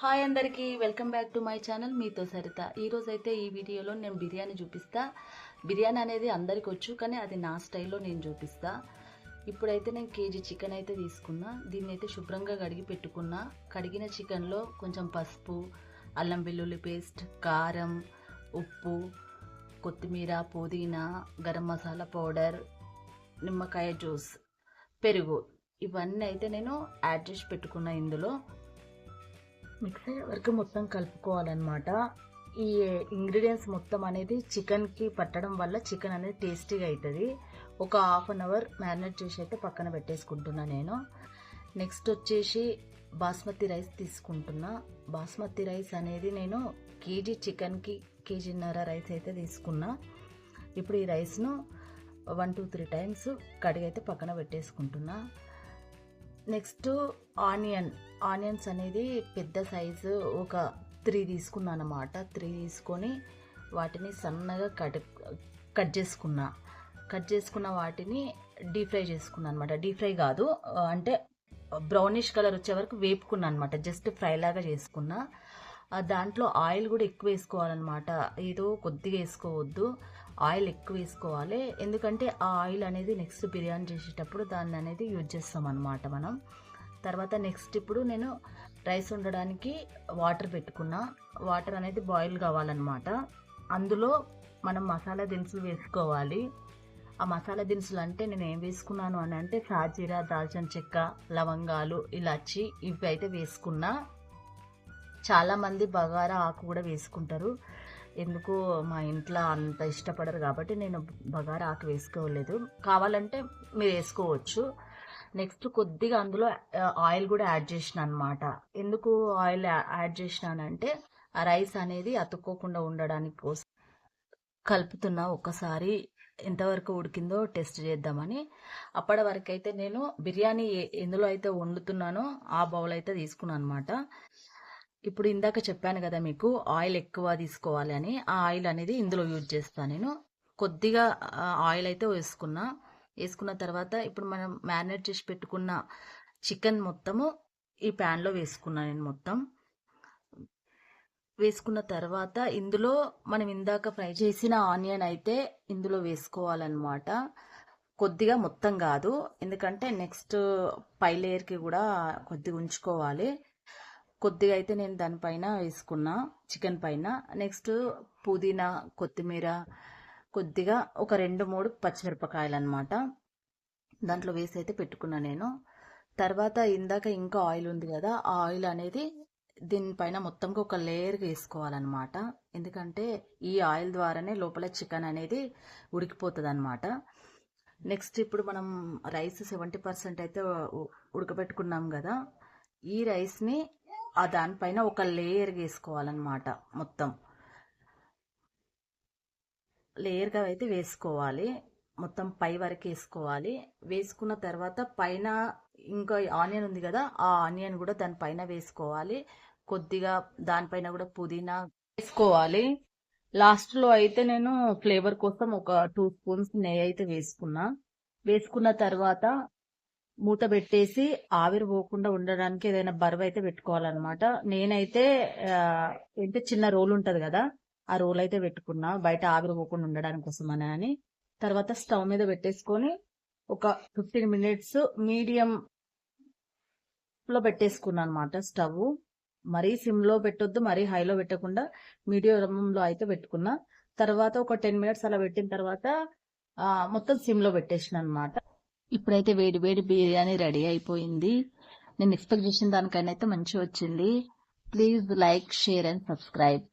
Hi అందరికీ, welcome back to my channel. మీతో సరిత. ఈరోజు అయితే ఈ వీడియోలో నేను బిర్యానీ చూపిస్తా. బిర్యానీ అనేది అందరికి వచ్చు, కానీ అది నా స్టైల్లో నేను చూపిస్తా. ఇప్పుడైతే నేను కేజీ చికెన్ అయితే తీసుకున్నా. దీన్ని అయితే శుభ్రంగా కడిగి పెట్టుకున్నా. కడిగిన చికెన్లో కొంచెం పసుపు, అల్లం వెల్లుల్లి పేస్ట్, కారం, ఉప్పు, కొత్తిమీర, పుదీనా, గరం మసాలా పౌడర్, నిమ్మకాయ జ్యూస్, పెరుగు ఇవన్నీ అయితే నేను యాడ్ చేసి పెట్టుకున్నా. ఇందులో మిక్స్ అయ్యే వరకు మొత్తం కలుపుకోవాలన్నమాట. ఈ ఇంగ్రీడియంట్స్ మొత్తం అనేది చికెన్కి పట్టడం వల్ల చికెన్ అనేది టేస్టీగా అవుతుంది. ఒక హాఫ్ అన్ అవర్ మ్యారినేట్ చేసి అయితే పక్కన పెట్టేసుకుంటున్నా నేను. నెక్స్ట్ వచ్చేసి బాస్మతి రైస్ తీసుకుంటున్నా. బాస్మతి రైస్ అనేది నేను కేజీ చికెన్కి కేజీన్నర రైస్ అయితే తీసుకున్నా. ఇప్పుడు ఈ రైస్ను 1 to 3 టైమ్స్ కడిగి అయితే పక్కన పెట్టేసుకుంటున్నా. నెక్స్ట్ ఆనియన్స్ అనేది పెద్ద సైజు ఒక 3 తీసుకున్నాను అన్నమాట. 3 తీసుకొని వాటిని సన్నగా కట్ చేసుకున్న వాటిని డీప్ ఫ్రై చేసుకున్నాను అనమాట. డీప్ ఫ్రై కాదు, అంటే బ్రౌనిష్ కలర్ వచ్చే వరకు వేపుకున్నాను అనమాట. జస్ట్ ఫ్రై లాగా చేసుకున్నా. దాంట్లో ఆయిల్ కూడా ఎక్కువ వేసుకోవాలన్నమాట. ఏదో కొద్దిగా వేసుకోవద్దు, ఆయిల్ ఎక్కువ వేసుకోవాలి. ఎందుకంటే ఆ ఆయిల్ అనేది నెక్స్ట్ బిర్యానీ చేసేటప్పుడు దాన్ని అనేది యూజ్ చేస్తాం అన్నమాట మనం. తర్వాత నెక్స్ట్ ఇప్పుడు నేను రైస్ వండడానికి వాటర్ పెట్టుకున్నా. వాటర్ అనేది బాయిల్ కావాలన్నమాట. అందులో మనం మసాలా దినుసులు వేసుకోవాలి. ఆ మసాలా దినుసులు అంటే నేను ఏం వేసుకున్నాను అని అంటే షాజీరా, దాల్చిన చెక్క, లవంగాలు, ఇలాచి ఇవి అయితే వేసుకున్నా. చాలామంది బగారా ఆకు కూడా వేసుకుంటారు. ఎందుకు మా ఇంట్లో అంత ఇష్టపడరు కాబట్టి నేను బగారా ఆకు వేసుకోలేదు. కావాలంటే మీరు వేసుకోవచ్చు. నెక్స్ట్ కొద్దిగా అందులో ఆయిల్ కూడా యాడ్ చేసిన అనమాట. ఎందుకు ఆయిల్ యాడ్ చేసినానంటే ఆ రైస్ అనేది అతుక్కోకుండా ఉండడానికి కోసం కలుపుతున్నా. ఒక్కసారి ఎంతవరకు ఉడికిందో టెస్ట్ చేద్దామని. అప్పటి వరకు అయితే నేను బిర్యానీ ఎందులో అయితే వండుతున్నానో ఆ బౌల్ అయితే తీసుకున్నాను అనమాట. ఇప్పుడు ఇందాక చెప్పాను కదా మీకు ఆయిల్ ఎక్కువ తీసుకోవాలి అని. ఆ ఆయిల్ అనేది ఇందులో యూజ్ చేస్తాను నేను. కొద్దిగా ఆయిల్ అయితే వేసుకున్న తర్వాత ఇప్పుడు మనం మ్యారినేట్ చేసి పెట్టుకున్న చికెన్ మొత్తము ఈ ప్యాన్లో వేసుకున్నాను నేను. మొత్తం వేసుకున్న తర్వాత ఇందులో మనం ఇందాక ఫ్రై చేసిన ఆనియన్ అయితే ఇందులో వేసుకోవాలన్నమాట. కొద్దిగా మొత్తం కాదు, ఎందుకంటే నెక్స్ట్ పై లేయర్కి కూడా కొద్దిగా ఉంచుకోవాలి. కొద్దిగా అయితే నేను దానిపైన వేసుకున్నా, చికెన్ పైన. నెక్స్ట్ పుదీనా, కొత్తిమీర, కొద్దిగా ఒక 2-3 పచ్చిమిరపకాయలు అనమాట దాంట్లో వేసి అయితే పెట్టుకున్నా నేను. తర్వాత ఇందాక ఇంకా ఆయిల్ ఉంది కదా, ఆ ఆయిల్ అనేది దీనిపైన మొత్తంగా ఒక లేయర్ వేసుకోవాలన్నమాట. ఎందుకంటే ఈ ఆయిల్ ద్వారానే లోపల చికెన్ అనేది ఉడికిపోతుంది అనమాట. నెక్స్ట్ ఇప్పుడు మనం రైస్ 70% అయితే ఉడకబెట్టుకున్నాం కదా, ఈ రైస్ని దానిపైన ఒక లేయర్ వేసుకోవాలన్నమాట. మొత్తం లేయర్గా అయితే వేసుకోవాలి. మొత్తం పై వరకు వేసుకోవాలి. వేసుకున్న తర్వాత పైన ఇంకా ఆనియన్ ఉంది కదా, ఆ ఆనియన్ కూడా దానిపైన వేసుకోవాలి. కొద్దిగా దానిపైన కూడా పుదీనా వేసుకోవాలి. లాస్ట్లో అయితే నేను ఫ్లేవర్ కోసం ఒక 2 స్పూన్స్ నెయ్యి అయితే వేసుకున్న తర్వాత మూత పెట్టేసి ఆవిరి పోకుండా ఉండడానికి ఏదైనా బరువు అయితే పెట్టుకోవాలన్నమాట. నేనైతే ఏంటి చిన్న రోల్ ఉంటుంది కదా, ఆ రోల్ అయితే పెట్టుకున్నా, బయట ఆవిరి పోకుండా ఉండడానికి కోసం అని. తర్వాత స్టవ్ మీద పెట్టేసుకొని ఒక 15 minutes మీడియంలో పెట్టేసుకున్నా అనమాట. స్టవ్ మరీ సిమ్లో పెట్టొద్దు, మరీ హైలో పెట్టకుండా మీడియంలో అయితే పెట్టుకున్నా. తర్వాత ఒక 10 minutes అలా పెట్టిన తర్వాత మొత్తం సిమ్లో పెట్టేసిన అనమాట. ఇప్పుడైతే వేడి వేడి బిర్యానీ రెడీ అయిపోయింది. నేను ఎక్స్పెక్ట్ చేసిన దానికైనా అయితే మంచిగా వచ్చింది. Please like, share and subscribe.